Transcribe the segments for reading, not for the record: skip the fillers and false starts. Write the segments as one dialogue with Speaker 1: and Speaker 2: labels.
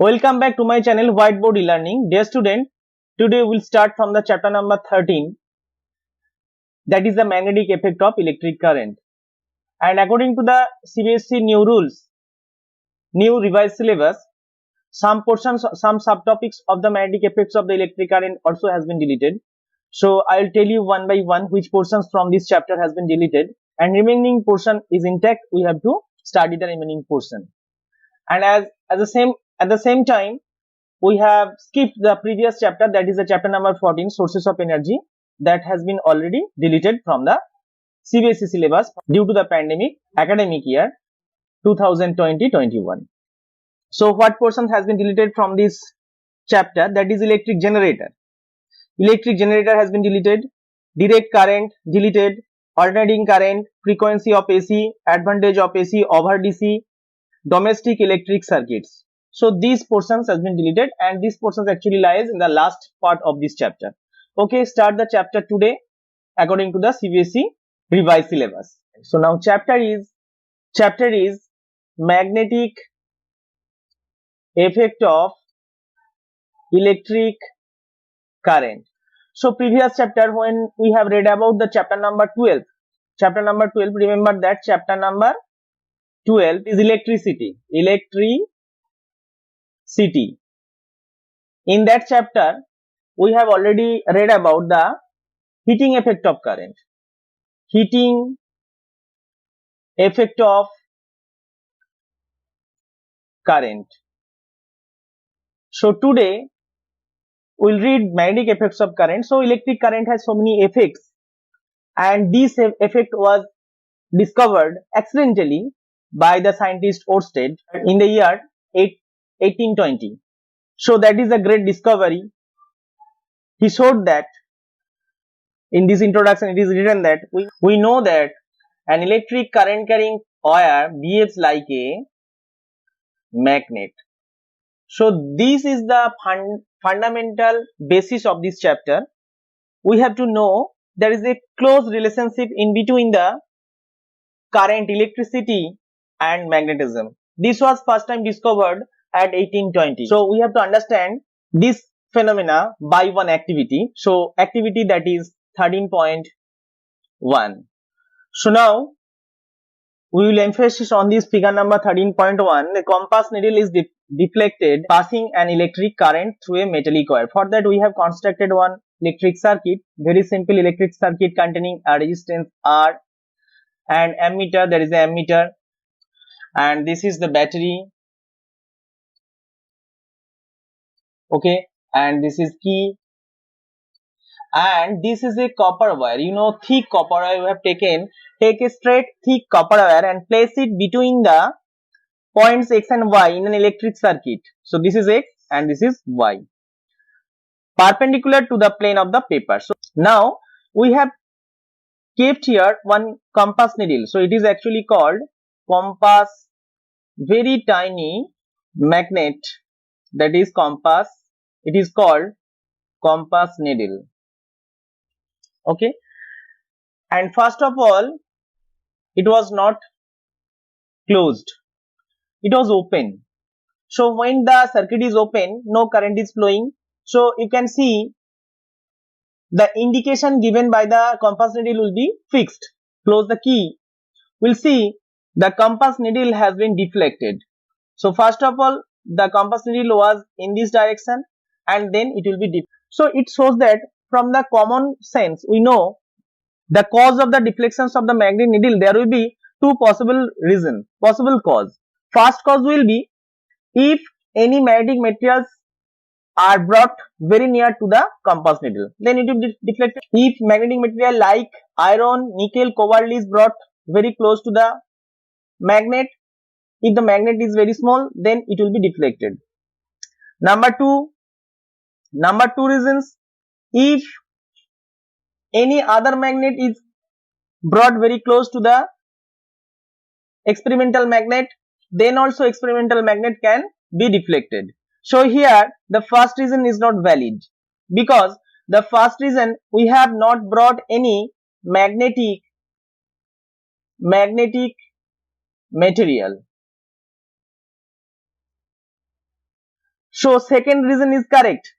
Speaker 1: Welcome back to my channel Whiteboard E-Learning. Dear student, today we will start from the chapter number 13, that is the magnetic effect of electric current. And according to the CBSE new rules, new revised syllabus, some portions, some subtopics of the magnetic effects of the electric current also has been deleted. So I will tell you one by one which portions from this chapter has been deleted, and remaining portion is intact. We have to study the remaining portion. And at the same time, we have skipped the previous chapter, that is the chapter number 14, sources of energy, that has been already deleted from the CBSE syllabus due to the pandemic academic year 2020-21. So what portion has been deleted from this chapter? That is electric generator. Electric generator has been deleted, direct current deleted, alternating current, frequency of AC, advantage of AC over DC, domestic electric circuits. So these portions has been deleted, and this portions actually lies in the last part of this chapter. Okay, start the chapter today according to the CBSE revised syllabus. So now chapter is magnetic effect of electric current. So previous chapter, when we have read about the chapter number 12, remember that chapter number 12 is electricity. In that chapter, we have already read about the heating effect of current. Heating effect of current. So today, we will read magnetic effects of current. So electric current has so many effects, and this effect was discovered accidentally by the scientist Ørsted in the year 1820. So that is a great discovery. He showed that, in this introduction it is written that we know that an electric current carrying wire behaves like a magnet. So this is the fundamental basis of this chapter. We have to know there is a close relationship in between the current, electricity and magnetism. This was first time discovered at 1820. So we have to understand this phenomena by one activity. So activity that is 13.1. So now we will emphasize on this figure number 13.1. The compass needle is deflected, passing an electric current through a metallic wire. For that we have constructed one electric circuit, very simple electric circuit containing a resistance R and ammeter, there is an ammeter, and this is the battery. Okay, and this is key, and this is a copper wire. You know, thick copper wire we have taken. Take a straight thick copper wire and place it between the points X and Y in an electric circuit. So this is X and this is Y, perpendicular to the plane of the paper. So now we have kept here one compass needle. So it is actually called compass, very tiny magnet, that is compass. It is called compass needle. Okay, and first of all, it was not closed, it was open. So when the circuit is open, no current is flowing. So you can see the indication given by the compass needle will be fixed. Close the key, we'll see the compass needle has been deflected. So first of all, the compass needle was in this direction, and then it will be deflected. So it shows that from the common sense we know the cause of the deflections of the magnetic needle, there will be two possible reasons, possible cause. First cause will be if any magnetic materials are brought very near to the compass needle, then it will be deflected. If magnetic material like iron, nickel, cobalt is brought very close to the magnet, if the magnet is very small, then it will be deflected. Number two reasons, if any other magnet is brought very close to the experimental magnet, then also experimental magnet can be deflected. So here the first reason is not valid, because the first reason we have not brought any magnetic material. So second reason is correct.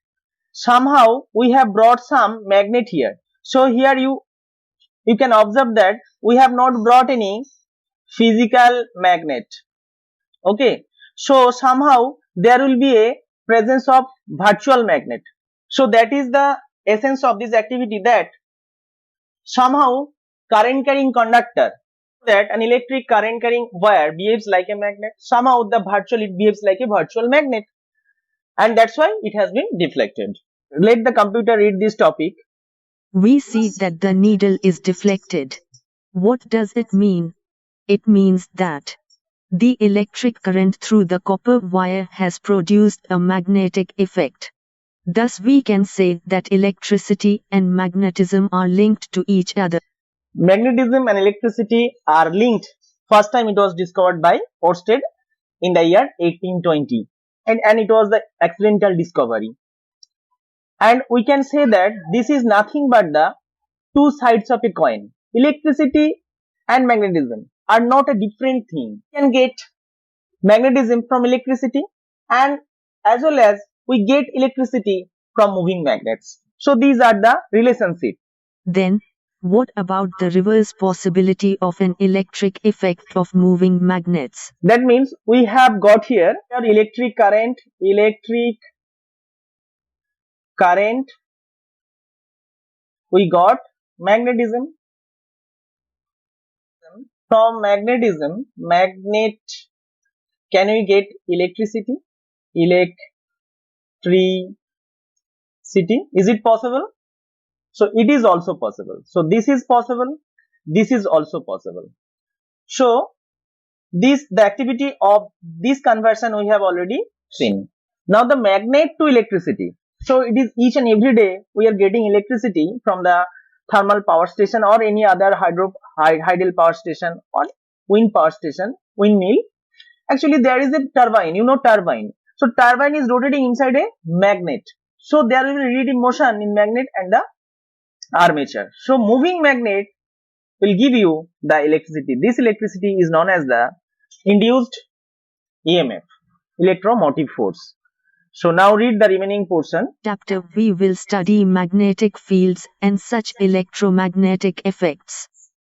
Speaker 1: Somehow we have brought some magnet here. So here you can observe that we have not brought any physical magnet. Okay. So somehow there will be a presence of virtual magnet. So that is the essence of this activity, that somehow current carrying conductor, that an electric current carrying wire behaves like a magnet, somehow the virtual it behaves like a virtual magnet, and that's why it has been deflected. Let the computer read this topic.
Speaker 2: We see that the needle is deflected. What does it mean? It means that the electric current through the copper wire has produced a magnetic effect. Thus we can say that electricity and magnetism are linked to each other.
Speaker 1: Magnetism and electricity are linked. First time it was discovered by Ørsted in the year 1820, and it was the accidental discovery. And we can say that this is nothing but the two sides of a coin. Electricity and magnetism are not a different thing. We can get magnetism from electricity, and as well as we get electricity from moving magnets. So these are the relationship.
Speaker 2: Then, what about the reverse possibility of an electric effect of moving magnets?
Speaker 1: That means we have got here electric current, we got magnetism. From magnetism, can we get electricity? Is it possible? So it is also possible. So this is possible, this is also possible. So the activity of this conversion we have already seen. Now the magnet to electricity. So it is each and every day we are getting electricity from the thermal power station or any other hydel power station or wind power station, windmill. Actually there is a turbine, turbine. So turbine is rotating inside a magnet. So there will be relative motion in magnet and the armature. So moving magnet will give you the electricity. This electricity is known as the induced EMF, electromotive force. So now read the remaining portion.
Speaker 2: Chapter we will study magnetic fields and such electromagnetic effects.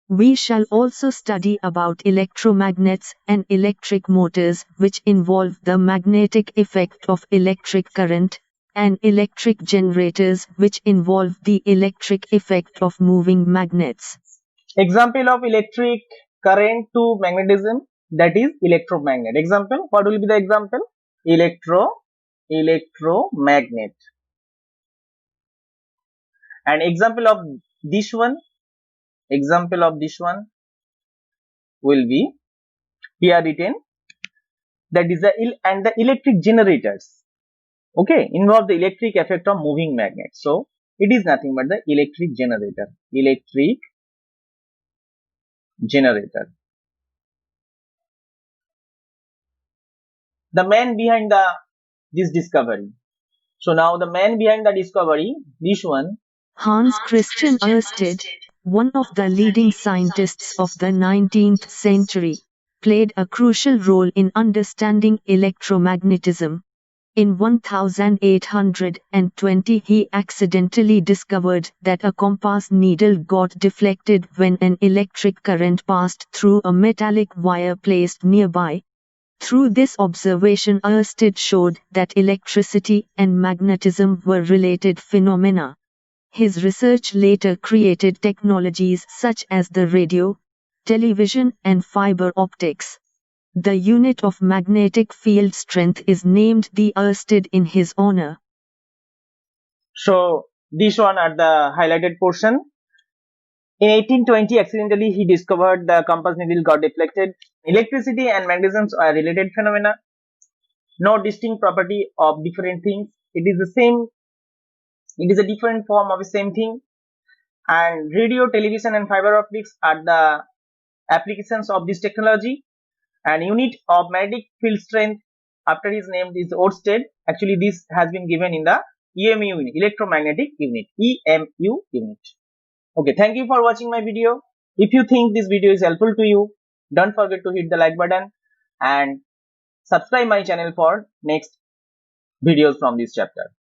Speaker 2: We shall also study about electromagnets and electric motors which involve the magnetic effect of electric current, and electric generators which involve the electric effect of moving magnets.
Speaker 1: Example of electric current to magnetism, that is electromagnet. Example, what will be the example? Electromagnet. And example of this one will be here written, that is the electric generators. Okay, involve the electric effect of moving magnet. So it is nothing but the electric generator. The man behind this discovery. So now the man behind the discovery, this one,
Speaker 2: Hans Christian Ørsted, one of the leading scientists of the 19th century, played a crucial role in understanding electromagnetism. In 1820 he accidentally discovered that a compass needle got deflected when an electric current passed through a metallic wire placed nearby. Through this observation Ørsted showed that electricity and magnetism were related phenomena. His research later created technologies such as the radio, television and fiber optics. The unit of magnetic field strength is named the Ørsted in his honor.
Speaker 1: So this one at the highlighted portion. In 1820, accidentally he discovered the compass needle got deflected. Electricity and magnetism are related phenomena. No distinct property of different things. It is the same. It is a different form of the same thing. And radio, television and fiber optics are the applications of this technology. And unit of magnetic field strength after his name is Ørsted. Actually this has been given in the EMU unit, electromagnetic unit, EMU unit. Okay, thank you for watching my video. If you think this video is helpful to you, don't forget to hit the like button and subscribe my channel for next videos from this chapter.